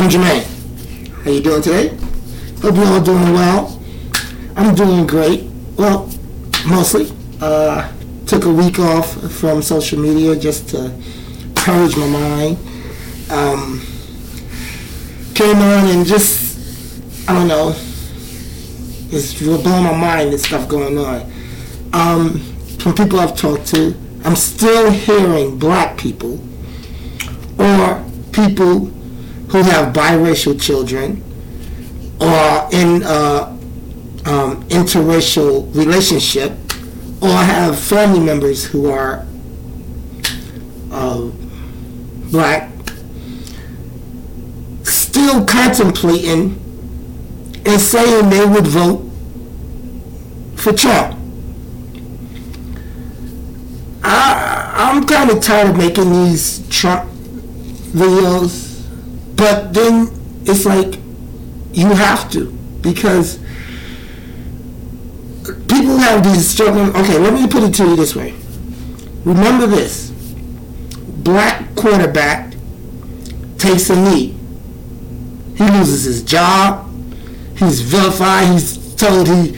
I'm Jermaine. How you doing today? Hope you're all doing well. I'm doing great. Well, mostly. Took a week off from social media just to purge my mind. Came on and just, I don't know, it's blowing my mind and stuff going on. From people I've talked to, I'm still hearing black people or people who have biracial children or in interracial relationship or have family members who are black, still contemplating and saying they would vote for Trump. I'm kind of tired of making these Trump videos, but then it's like you have to, because people have these struggling. Okay, let me put it to you this way. Remember this: black quarterback takes a knee. He loses his job. He's vilified. He's told he's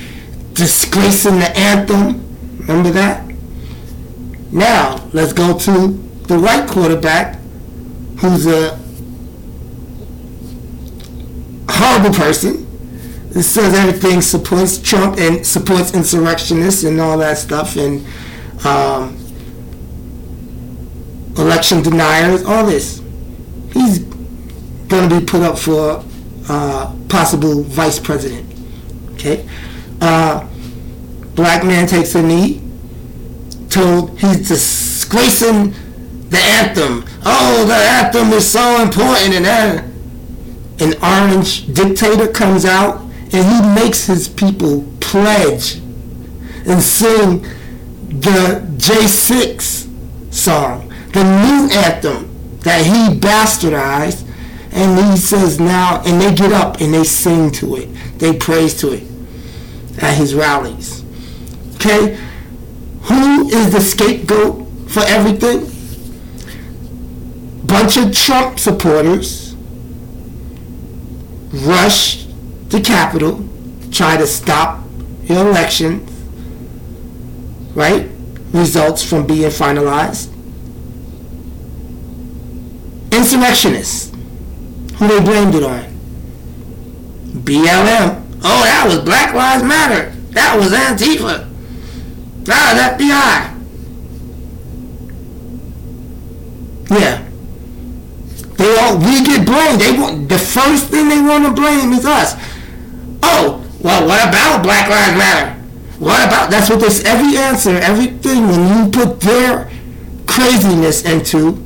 disgracing the anthem. Remember that? Now, let's go to the white quarterback, who's a horrible person. It says everything supports Trump and supports insurrectionists and all that stuff, and election deniers, all this. He's going to be put up for possible vice president. Okay? Black man takes a knee, told he's disgracing the anthem. Oh, the anthem is so important, and then an orange dictator comes out and he makes his people pledge and sing the J6 song, the new anthem that he bastardized, and he says now, and they get up and they sing to it, they praise to it at his rallies. Okay? Who is the scapegoat for everything? Bunch of Trump supporters rush the Capitol, try to stop your election, right? Results from being finalized. Insurrectionists, who they blamed it on? BLM. Oh, that was Black Lives Matter. That was Antifa. That was FBI. Yeah. We get blamed. The first thing they want to blame is us. Oh, well, what about Black Lives Matter? What about, that's what this, every answer, everything, when you put their craziness into,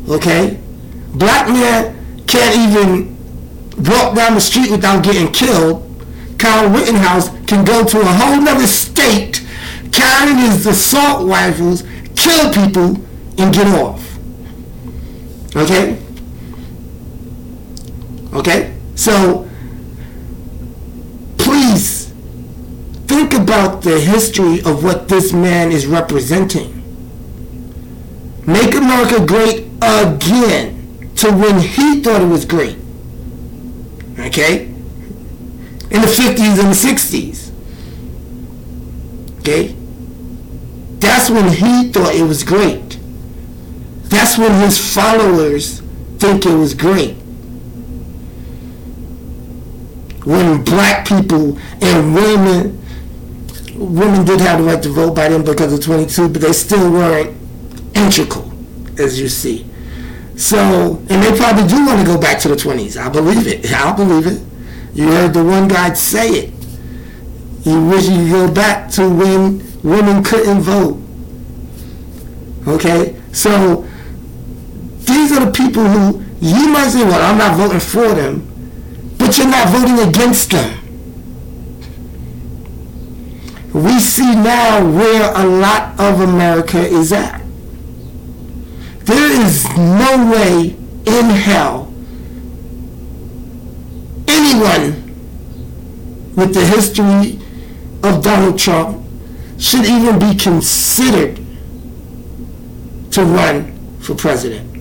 okay, black man can't even walk down the street without getting killed. Kyle Rittenhouse can go to a whole nother state, carrying his assault rifles, kill people, and get off. Okay? Okay? So, please, think about the history of what this man is representing. Make America great again, to when he thought it was great. Okay? In the 50s and the 60s. Okay? That's when he thought it was great. That's when his followers think it was great. When black people and women did have the right to vote by then because of 22, but they still weren't integral, as you see. So, and they probably do want to go back to the 20s. I believe it. You heard the one guy say it. He wish you could go back to when women couldn't vote. Okay? So, these are the people who, you might say, well, I'm not voting for them, but you're not voting against them. We see now where a lot of America is at. There is no way in hell anyone with the history of Donald Trump should even be considered to run for president.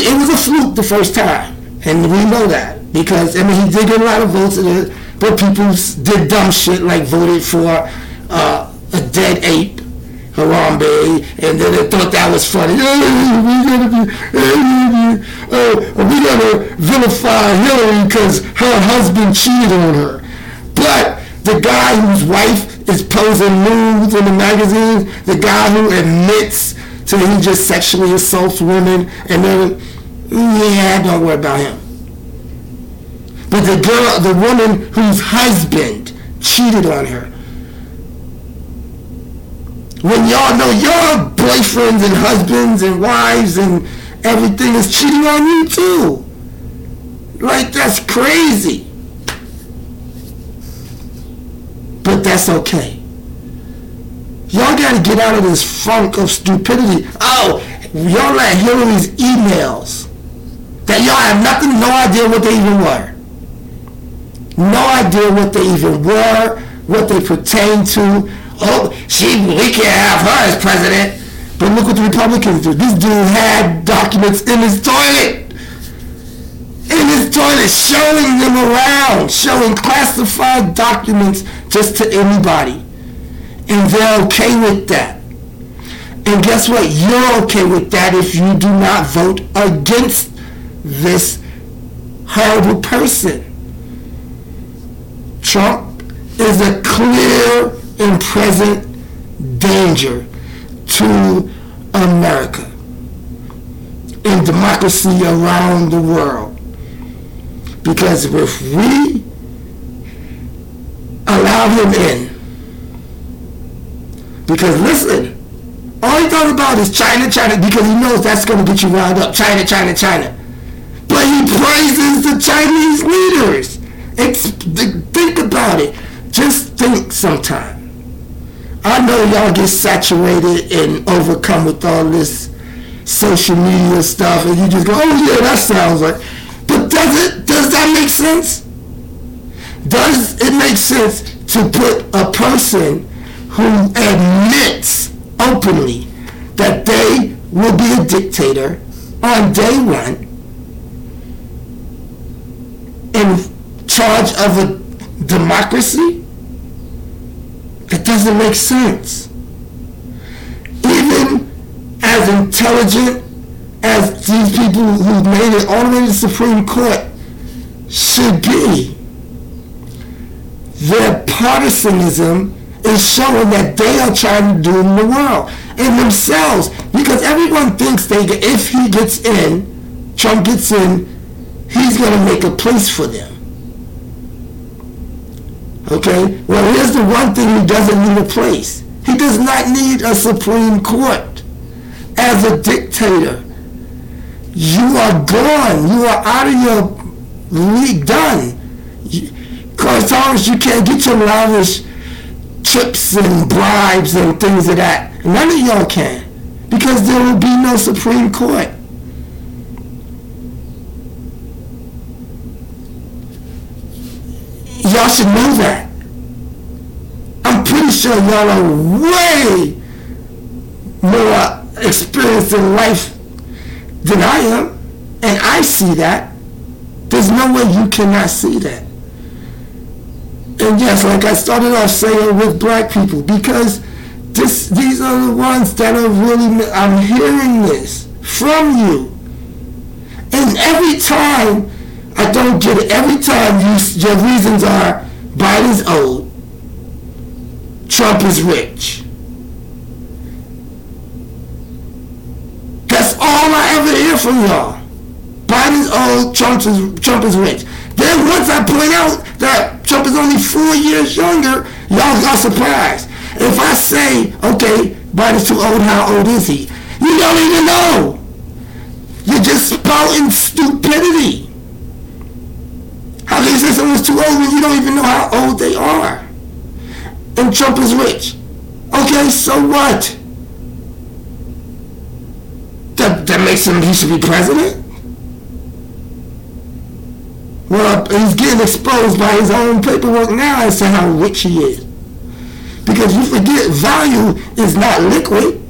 It was a fluke the first time, and we know that because I mean he did get a lot of votes, but people did dumb shit like voted for a dead ape, Harambe, and then they thought that was funny. We're gonna vilify Hillary because her husband cheated on her, but the guy whose wife is posing nudes in the magazine, the guy who admits to he just sexually assaults women, and then don't worry about him. But the woman whose husband cheated on her, when y'all know your boyfriends and husbands and wives and everything is cheating on you too, like that's crazy. But that's okay. Y'all gotta get out of this funk of stupidity. Oh, y'all let Hillary's emails that y'all have no idea what they even were. No idea what they even were, what they pertain to. Oh, we can't have her as president. But look what the Republicans do. This dude had documents in his toilet. Showing them around, showing classified documents just to anybody. And they're okay with that. And guess what? You're okay with that if you do not vote against this horrible person. Trump is a clear and present danger to America and democracy around the world. Because if we allow him in, because listen, all he thought about is China, because he knows that's going to get you riled up. China. But he praises the Chinese leaders. Think about it. Just think sometime. I know y'all get saturated and overcome with all this social media stuff, and you just go, oh yeah, that sounds like. But does that make sense? Does it make sense to put a person who admits openly that they will be a dictator on day one in charge of a democracy? It doesn't make sense. Even as intelligent as these people who made it all the way to the Supreme Court should be, their partisanism is showing that they are trying to doom the world and themselves, because everyone thinks if he gets in, Trump gets in, he's going to make a place for them. Okay? Well, here's the one thing he doesn't need a place. He does not need a Supreme Court. As a dictator, you are gone. You are out of your league, done. Because Thomas, you can't get your lavish trips and bribes and things of that. None of y'all can. Because there will be no Supreme Court. Y'all should know that. I'm pretty sure y'all are way more experienced in life than I am. And I see that. There's no way you cannot see that. And yes, like I started off saying with black people, because these are the ones that are really, I'm hearing this from you. And every time, I don't get it. Every time your reasons are, Biden's old, Trump is rich. That's all I ever hear from y'all. Biden's old, Trump is rich. Then once I point out that Trump is only 4 years younger, y'all got surprised. If I say, okay, Biden's too old, how old is he? You don't even know. You're just spouting stupidity. How can you say someone's too old when you don't even know how old they are? And Trump is rich. Okay, so what? That makes him, he should be president? Well, he's getting exposed by his own paperwork now as to how rich he is. Because you forget, value is not liquid.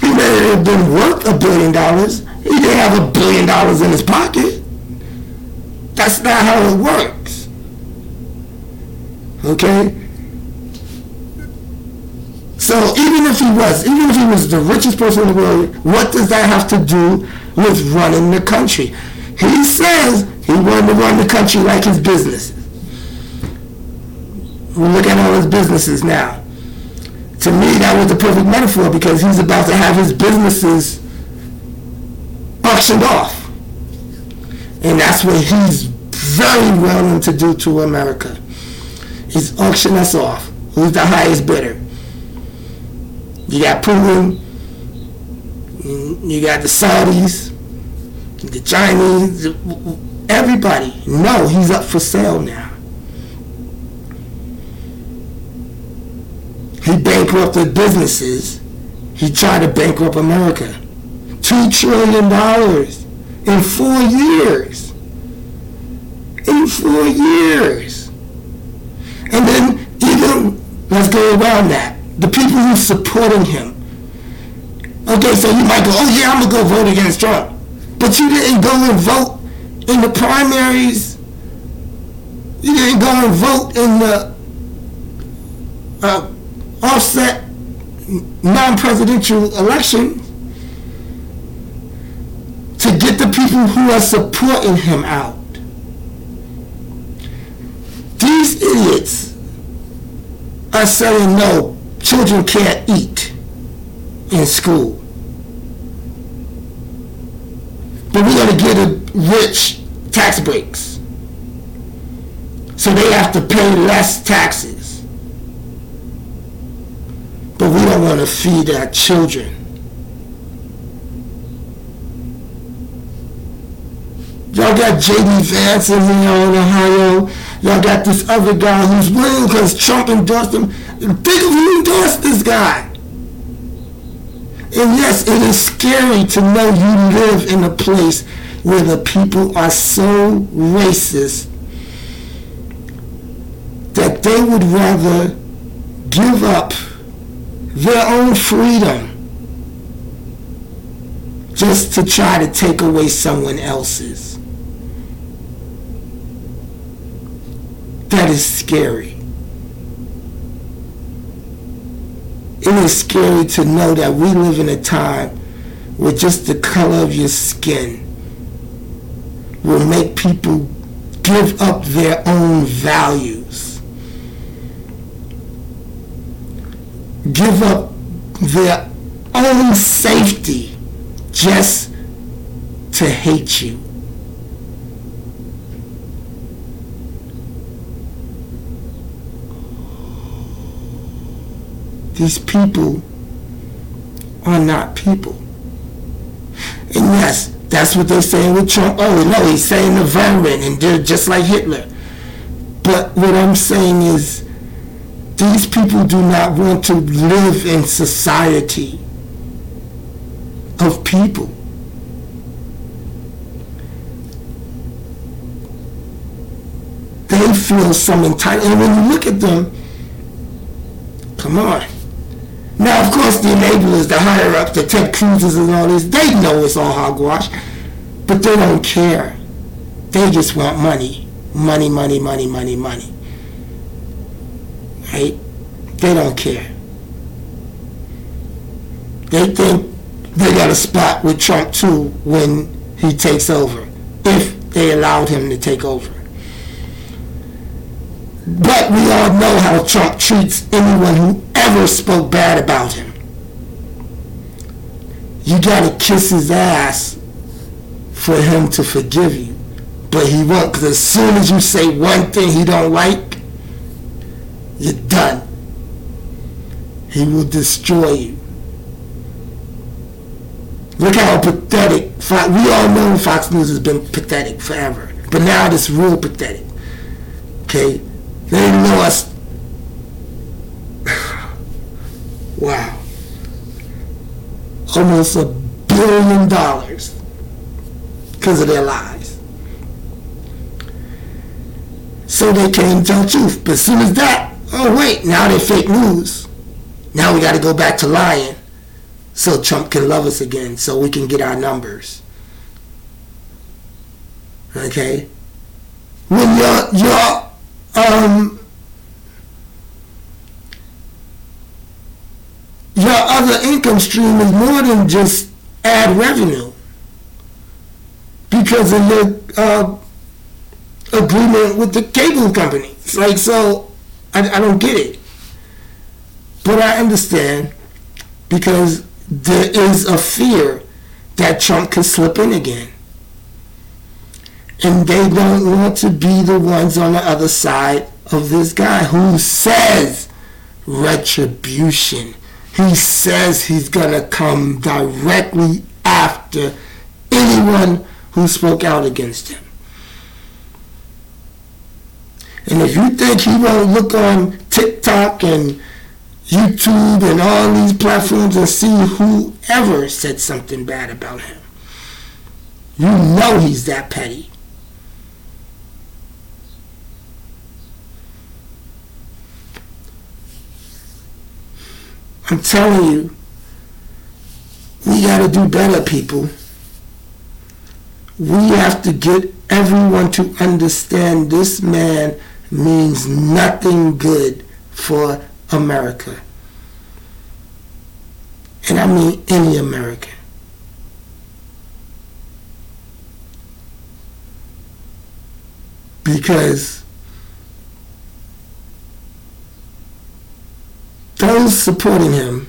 He made it have been worth $1 billion. He didn't have $1 billion in his pocket. That's not how it works. Okay? So even if he was the richest person in the world, what does that have to do with running the country? He says he wanted to run the country like his businesses. We look at all his businesses now. To me, that was the perfect metaphor, because he's about to have his businesses auctioned off. And that's what he's very willing to do to America. He's auction us off. Who's the highest bidder? You got Putin, you got the Saudis, the Chinese, everybody. No, he's up for sale now. He bankrupted businesses. He tried to bankrupt America. $2 trillion in 4 years. In 4 years. And then even, let's go around that. The people who's supporting him. Okay, so you might go, oh yeah, I'm going to go vote against Trump. But you didn't go and vote in the primaries. You didn't go and vote in the offset non-presidential election to get the people who are supporting him out. These idiots are saying no, children can't eat in school. But we're going to give the rich tax breaks, so they have to pay less taxes. But we don't want to feed our children. Y'all got J.D. Vance in here in Ohio. Y'all got this other guy who's winning because Trump endorsed him. Think of who endorsed this guy. And yes, it is scary to know you live in a place where the people are so racist that they would rather give up their own freedom just to try to take away someone else's. That is scary. It is scary to know that we live in a time where just the color of your skin will make people give up their own values, give up their own safety just to hate you. These people are not people. And yes, that's what they're saying with Trump. Oh no, he's saying the veteran and they're just like Hitler. But what I'm saying is, these people do not want to live in society of people. They feel some entitlement. And when you look at them, come on. Now, of course, the enablers, the higher up, the Ted Cruz's and all this, they know it's all hogwash, but they don't care. They just want money. Money, money, money, money, money. Right? They don't care. They think they got a spot with Trump too when he takes over, if they allowed him to take over. But we all know how Trump treats anyone who ever spoke bad about him. You gotta kiss his ass for him to forgive you. But he won't, because as soon as you say one thing he don't like, you're done. He will destroy you. Look how pathetic. We all know Fox News has been pathetic forever. But now it's real pathetic. Okay? They lost. Wow. Almost $1 billion because of their lies. So they can't tell the truth. But as soon as that, oh wait, now they're fake news. Now we got to go back to lying. so Trump can love us again, so we can get our numbers. Okay? When your other income stream is more than just ad revenue because of your agreement with the cable company. It's like, so I don't get it. But I understand, because there is a fear that Trump could slip in again. And they don't want to be the ones on the other side of this guy who says retribution. He says he's going to come directly after anyone who spoke out against him. And if you think he won't look on TikTok and YouTube and all these platforms and see whoever said something bad about him, you know he's that petty. I'm telling you, we gotta do better, people. We have to get everyone to understand this man means nothing good for America. And I mean any American. Because those supporting him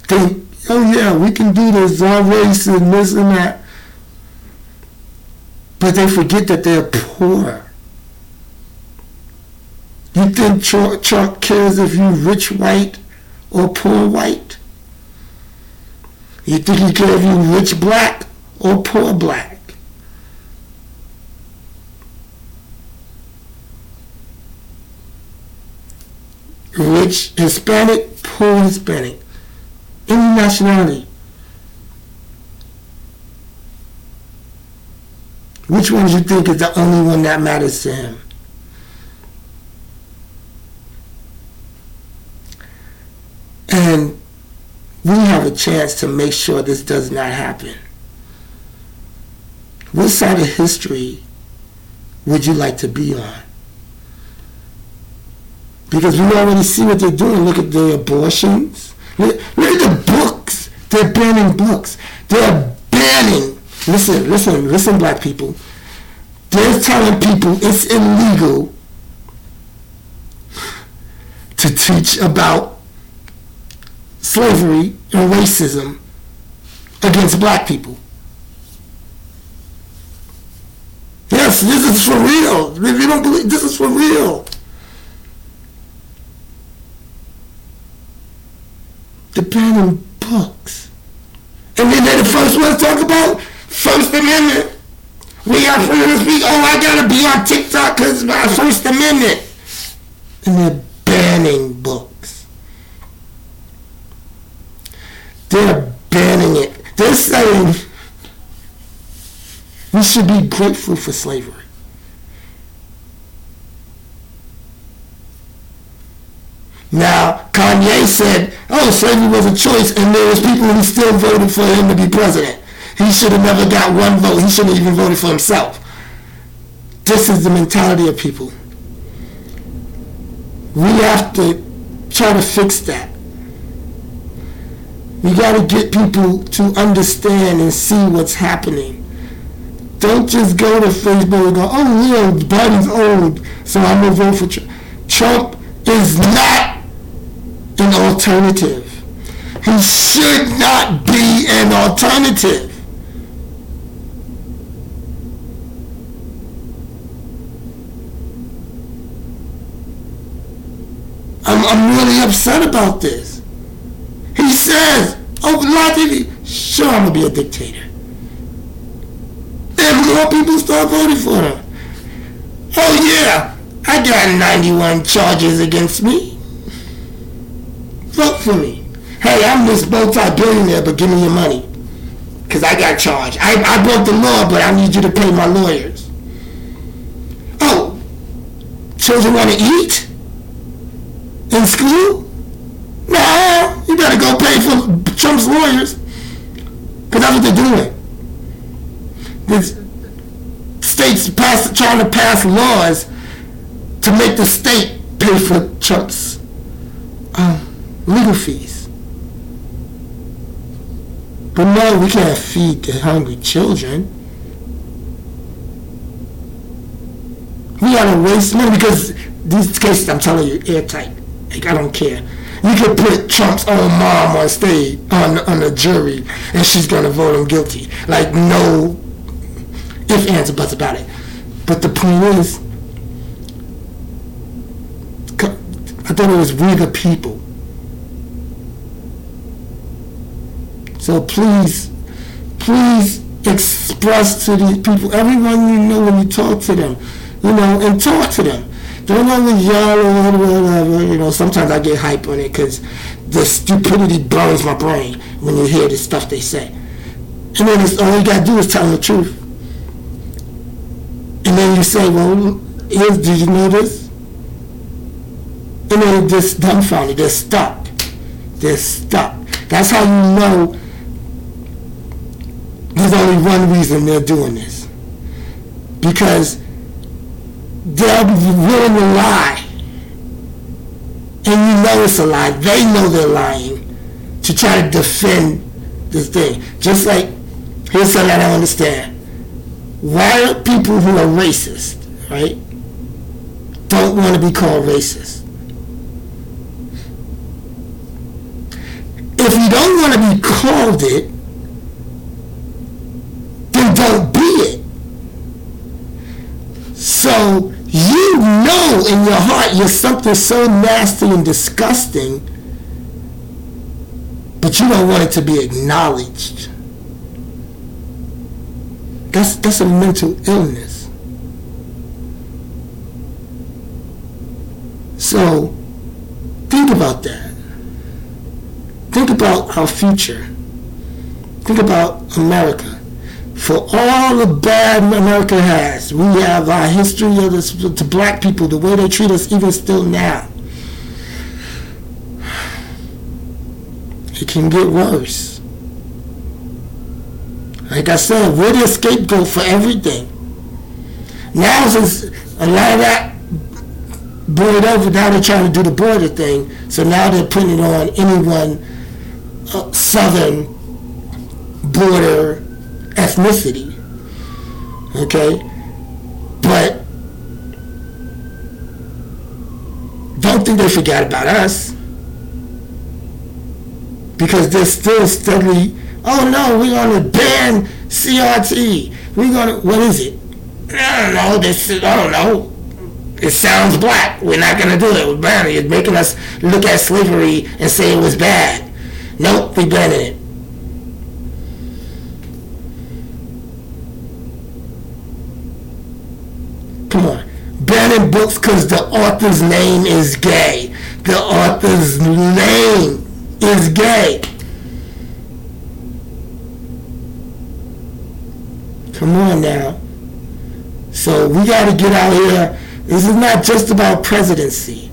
think, oh yeah, we can do this, our race and this and that. But they forget that they're poor. You think Trump cares if you're rich white or poor white? You think he cares if you're rich black or poor black? Rich Hispanic, poor Hispanic, any nationality. Which one do you think is the only one that matters to him? And we have a chance to make sure this does not happen. What side of history would you like to be on? Because we already see what they're doing. Look at the abortions. Look at the books. They're banning books. They're banning. Listen, black people. They're telling people it's illegal to teach about slavery and racism against black people. Yes, this is for real. If you don't believe, this is for real. They're banning books. And then they're the first ones to talk about First Amendment. We are freedom to speak. Oh, I gotta be on TikTok because my First Amendment. And they're banning books. They're banning it. They're saying we should be grateful for slavery. Now, Kanye said, oh, slavery was a choice, and there was people who still voted for him to be president. He should have never got one vote. He shouldn't have even voted for himself. This is the mentality of people. We have to try to fix that. We got to get people to understand and see what's happening. Don't just go to Facebook and go, oh, yeah, Biden's old, so I'm going to vote for Trump. Trump is not an alternative. He should not be an alternative. I'm really upset about this. He says, oh, live TV, sure, I'm going to be a dictator. Then more people start voting for him. Oh, yeah, I got 91 charges against me. Vote for me. Hey, I'm this multi-billionaire, but give me your money. Because I got charged. I broke the law, but I need you to pay my lawyers. Oh, children want to eat? In school? No, You better go pay for Trump's lawyers. Because that's what they're doing. The states trying to pass laws to make the state pay for Trump's legal fees. But no, we can't feed the hungry children. We gotta waste money because these cases, I'm telling you, airtight. Like, I don't care. You could put Trump's own mom on stage, on a jury, and she's gonna vote him guilty. Like, no ifs, ands, or buts about it. But the point is, I thought it was we the people. So please express to these people, everyone you know, when you talk to them, and talk to them. Don't always yell or whatever, sometimes I get hype on it because the stupidity burns my brain when you hear the stuff they say. And then all you gotta do is tell them the truth. And then you say, well, did you know this? And they're just dumbfounded. They're stuck. That's how you know there's only one reason they're doing this. Because they're willing to lie. And you know it's a lie. They know they're lying to try to defend this thing. Just like, here's something I don't understand. Why are people who are racist, right, don't want to be called racist? If you don't want to be called it, then don't be it. So you know in your heart you're something so nasty and disgusting, but you don't want it to be acknowledged. That's a mental illness. So think about that. Think about our future. Think about America. For all the bad America has, we have our history of this, to black people, the way they treat us even still now. It can get worse. Like I said, we're the scapegoat for everything. Now, since a lot of that boiled over, now they're trying to do the border thing. So now they're putting it on anyone southern border ethnicity. Okay? But don't think they forgot about us. Because they're still steadily, oh no, we're going to ban CRT. We're going to, what is it? I don't know. It sounds black. We're not going to do it. We're banning it. It's making us look at slavery and say it was bad. Nope, we're banning it. Come on. Banning books because the author's name is gay. The author's name is gay. Come on now. So we got to get out here. This is not just about presidency.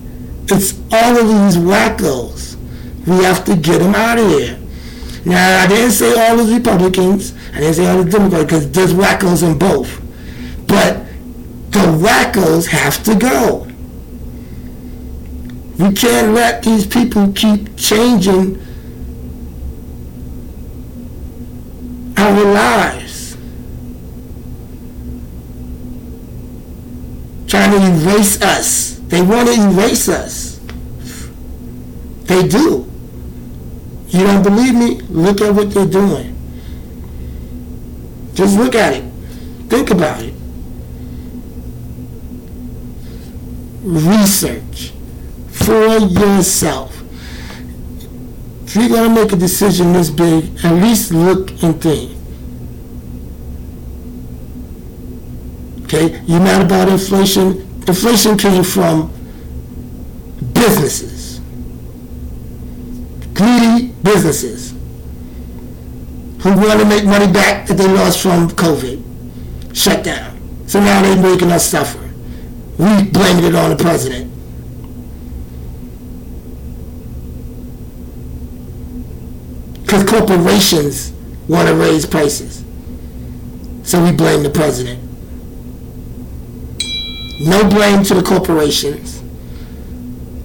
It's all of these wackos. We have to get them out of here. Now, I didn't say all the Republicans. I didn't say all the Democrats, because there's wackos in both. But the wackos have to go. We can't let these people keep changing our lives. Trying to erase us. They want to erase us. They do. You don't believe me? Look at what they're doing. Just look at it. Think about it. Research for yourself. If you're going to make a decision this big, at least look and think. Okay? You're mad about inflation? Inflation came from businesses. Greedy businesses who want to make money back that they lost from COVID. Shut down. So now they're making us suffer. We blamed it on the president. Because corporations want to raise prices. So we blame the president. No blame to the corporations.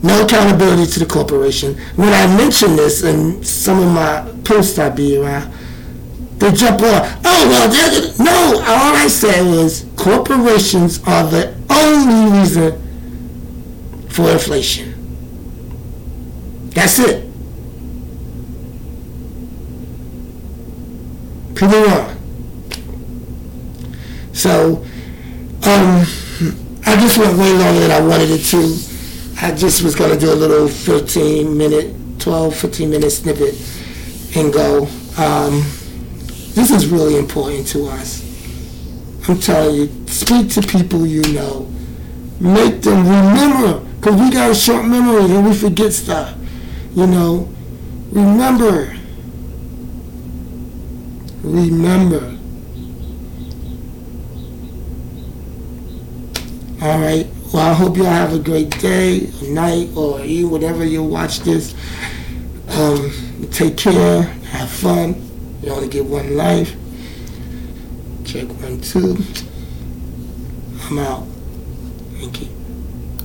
No accountability to the corporation. When I mention this in some of my posts I be around, they jump on, oh, well, no, all I said was corporations are the only reason for inflation. That's it. People on. So, I just went way longer than I wanted it to. I just was going to do a little 15 minute snippet and go. This is really important to us. I'm telling you, speak to people you know. Make them remember, because we got a short memory and we forget stuff. You know, remember. All right. Well, I hope y'all have a great day, night, or whatever you watch this. Take care. Have fun. You only get one life. Check 1, 2. I'm out. Thank you.